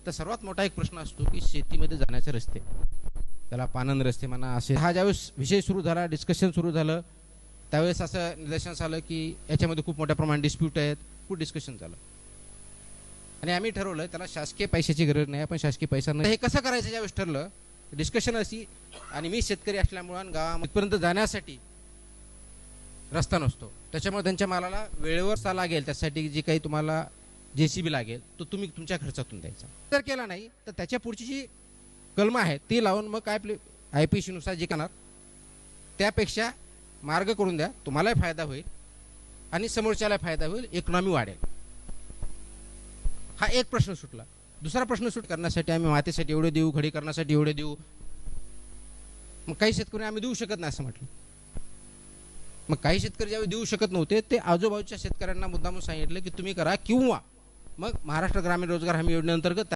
तर सर्वात मोठा एक प्रश्न असतो की शेतीमध्ये जाण्याचे रस्ते, त्याला पानंद रस्ते म्हणा असे. हा ज्यावेळेस विषय सुरू झाला, डिस्कशन सुरू झालं, त्यावेळेस असं निदर्शनास आलं की याच्यामध्ये खूप मोठ्या प्रमाणात डिस्प्यूट आहेत, खूप डिस्कशन झालं. आणि आम्ही ठरवलं त्याला शासकीय पैशाची गरज नाही, आपण शासकीय पैसा नाही. हे कसं करायचं ज्यावेळेस ठरलं, डिस्कशन अशी. आणि मी शेतकरी असल्यामुळे गावापर्यंत जाण्यासाठी रस्ता नसतो, त्याच्यामुळे त्यांच्या मालाला वेळेवर लागेल, त्यासाठी जी काही तुम्हाला JCB लागेल तो तुम्ही तुमच्या खर्चातून द्यायचा. जर केला नाही तर त्याच्या पुढची जी कलमं आहे ती लावून मग काय आपले IPC नुसार जे करणार त्यापेक्षा मार्ग करून द्या, तुम्हालाही फायदा होईल आणि समोरच्याला फायदा होईल, इकॉनॉमी वाढेल. हा एक प्रश्न सुटला. दुसरा प्रश्न सुट करण्यासाठी आम्ही मातीसाठी एवढे देऊ, खडी करण्यासाठी एवढे देऊ. मग काही शेतकरी आम्ही देऊ शकत नाही असं म्हटलं. मग काही शेतकरी ज्यावेळी देऊ शकत नव्हते ते आजूबाजूच्या शेतकऱ्यांना मुद्दामून सांगितलं की तुम्ही करा, किंवा मग महाराष्ट्र ग्रामीण रोजगार हमी योजनेअंतर्गत